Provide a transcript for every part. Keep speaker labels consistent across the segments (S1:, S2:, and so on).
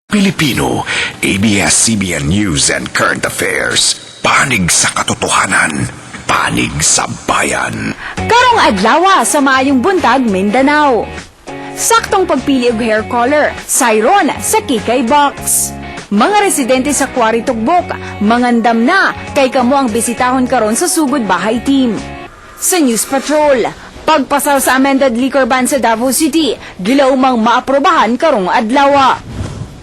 S1: Pilipino, ABS-CBN News and Current Affairs. Panig sa katotohanan, panig sa bayan.
S2: Karong adlaw sa Maayong Buntag, Mindanao. Saktong pagpili og hair color, Siron sa Kikay Box. Mga residente sa Quarry Tugbok, mangandam na kay kamo ang bisitahon karon sa Sugod Bahay Team. Sa News Patrol, pagpasal sa amended liquor ban sa Davao City, gilaumang maaprobahan karong adlaw.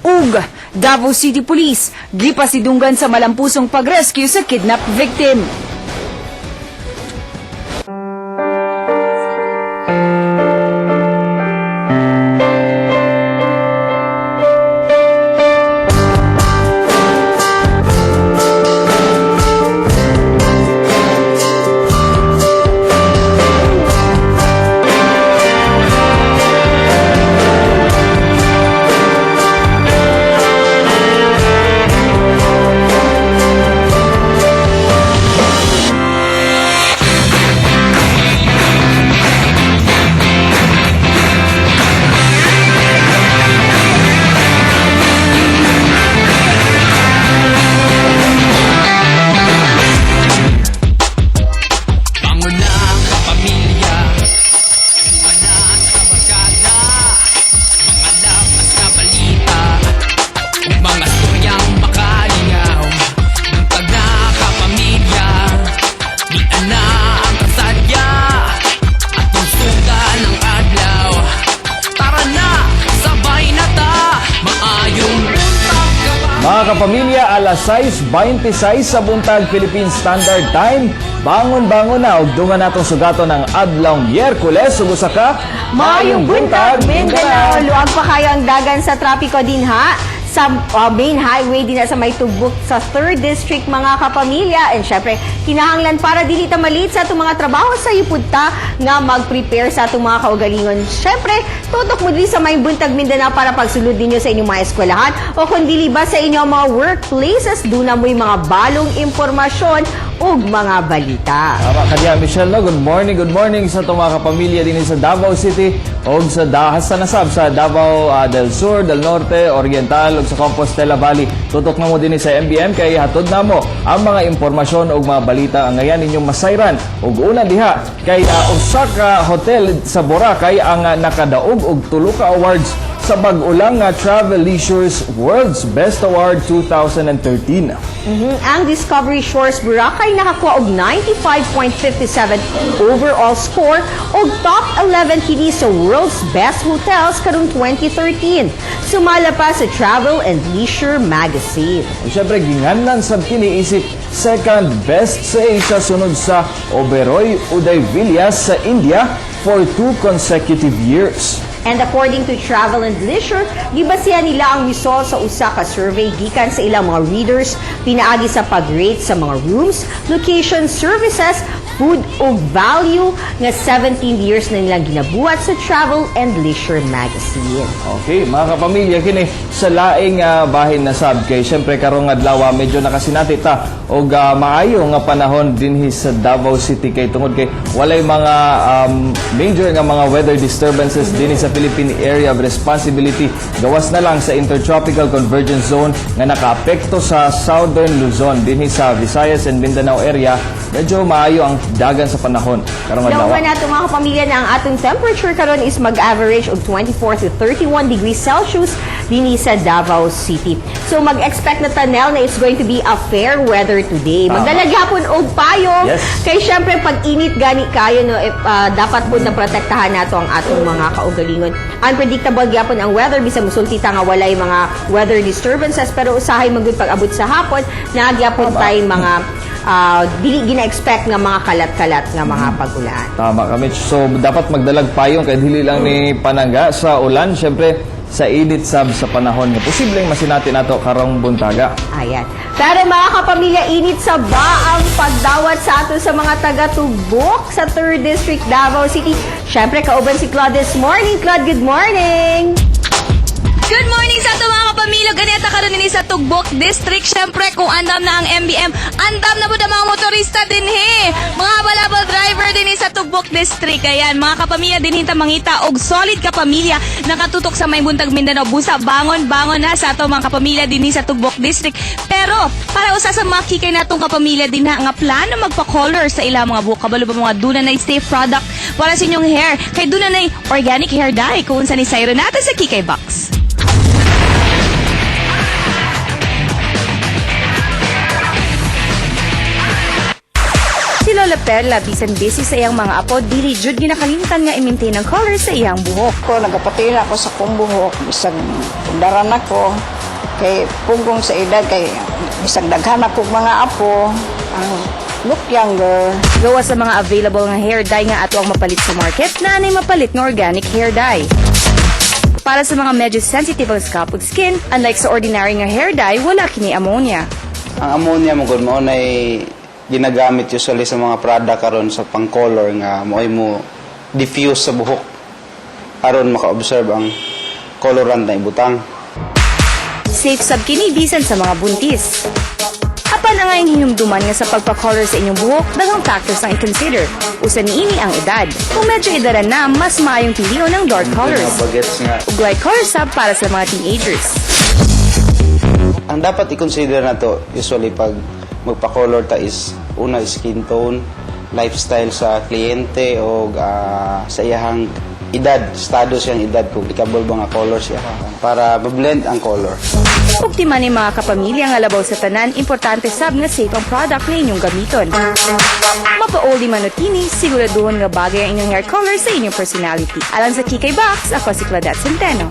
S2: Ug Davao City Police gipasidunggan sa malampusong pag-rescue sa kidnap victim.
S3: Mga kapamilya, alas 6:26 sa buntag Philippine Standard Time. Bangon-bangon na ug dungan natong sugaton ng adlawng Miyerkules ug usa ka
S2: Maayong Buntag, Mindanao. Luag pa kayo ang dagan sa trapiko din ha. Sa main highway din na sa may Tugbok sa 3rd District mga kapamilya. And syempre, kinahanglan para dili ta malit sa itong mga trabaho sa Yupudta nga mag-prepare sa itong mga kaugalingon. Syempre, tutok mo din sa may Buntag Mindanao para pagsulod ninyo sa inyong mga eskwelahan o kung dili ba sa inyong mga workplaces, doon na mo'y mga balong impormasyon ug mga balita.
S3: Tama kaniya, Michelle, no? Good morning sa itong mga kapamilya din sa Davao City o sa Dahas Nasab sa Davao del Sur, del Norte, Oriental ug sa Compostela Valley. Tutok na mo din sa MBM kay hatod na mo ang mga impormasyon ug mga balita ang ngayon ninyong masayran. Ug una diha kay usa ka hotel sa Boracay ang nakadaog og 3 ka awards sa bag-ulang Travel Leisure's World's Best Award 2013.
S2: Ang Discovery Shores Boracay nakakuha og 95.57 overall score og top 11 kini sa World's Best Hotels karong 2013. Sumala pa sa Travel and Leisure Magazine.
S3: Siyempre, ginganlan sa kiniisip second best sa Asia sunod sa Oberoi Uday Villas sa India for 2 consecutive years.
S2: And according to Travel and Leisure, gibasihan nila ang result sa usa ka survey gikan sa ilang mga readers pinaagi sa pag-rate sa mga rooms, location, services, food ug value nga 17 years na nilang ginabuhat sa Travel and Leisure Magazine.
S3: Okay, mga kapamilya, kini sa laing bahin na sab kay syempre karong adlaw medyo nakasinati ta og maayo nga panahon dinhi sa Davao City kay tungod kay walay mga major nga mga weather disturbances dinhi sa Philippine Area of Responsibility. Gawas na lang sa Intertropical Convergence Zone nga nakaapekto sa Southern Luzon dinhi sa Visayas and Mindanao area. Medyo maayo ang dagan sa panahon karong adlaw.
S2: Lawan nato mga kapamilya na ang atong temperature karon is mag-average og 24 to 31 degrees Celsius dinhi sa Davao City. So mag-expect na tanel na it's going to be a fair weather today. Magdala gyapon og payong.
S3: Yes.
S2: Kay syempre pag init gani kayo no dapat pud na protektahan nato ang atong mga kaugalingon. Unpredictable gyapon ang weather bisan musulti ta nga walay mga weather disturbances pero usahay magud pag-abot sa hapon na gyapon tay mga dili gina-expect nga mga kalat-kalat nga mga pag-ulan.
S3: Tama kami. So dapat magdalag payong kay dili lang ni panangga sa ulan, syempre sa init sab sa panahon nga posibleng masinati nato karong buntaga.
S2: Ayan. Pero mga kapamilya, init sa ba ang pagdawat sa ato sa mga taga-Tugbok sa 3rd District, Davao City. Syempre, kauban si Claude this morning. Claude, good morning!
S4: Good morning sa ato mga kapamilya. Ganeta karon ini sa Tugbok District. Syempre, kung andam na ang MBM, andam na po na mga motorista din mga balabal driver din sa Tugbok District. Ayan, mga kapamilya din hinta mangita og solid kapamilya nakatutok sa may buntag Mindanao. Busa, bangon na sa ato mga kapamilya din sa Tugbok District. Pero, para usa sa makikay natong kapamilya din nga plano magpa-color sa ilang mga buhok. Kabalo ba mga dunay safe product para sa inyong hair. Kay dunay organic hair dye kung sa ni Sayro natin sa Kikay Box.
S2: Si Lola Perla, bisan busy sa iyang mga apo, dili jud ginakalimtan nga i-maintain ang color sa iyang buhok.
S5: Ko nagapatila ako sa kong buhok bisag daran ako kay pugong sa edad kay bisag daghan ako mga apo ang look younger.
S2: Gawa sa mga available nga hair dye nga ato ang mapalit sa market, naanay mapalit nga organic hair dye. Para sa mga medyo sensitive ang scalp ug skin, unlike sa ordinary nga hair dye, wala kini ammonia.
S6: Ang ammonia mo gud mo ay ginagamit usually sa mga product karon sa pang-color nga mo'y mo diffuse sa buhok aron maka-observe ang colorant na ibutang.
S2: Safe sab kini bisan sa mga buntis. Apan ang ayong hinumduman nga sa pagpa-color sa inyong buhok, daghang factors ang i-consider. Usa niini ang edad. Kung medyo edaran na, mas maayong pilion ng dark colors.
S6: Bagets nga.
S2: Ug light colors sab para sa mga teenagers.
S6: Ang dapat i-consider na to usually pag magpa-color ta is una skin tone, lifestyle sa kliyente o sa iyahang edad, estado siyang edad kung applicable ba nga color siya para ma-blend ang color.
S2: Uktima ni mga kapamilya nga labaw sa tanan, importante sab nga safe ang product na inyong gamiton. Mapa-oldie man o tini, siguraduhon nga bagay ang inyong hair color sa inyong personality. Alang sa Kikay Box, ako si Claudette Centeno.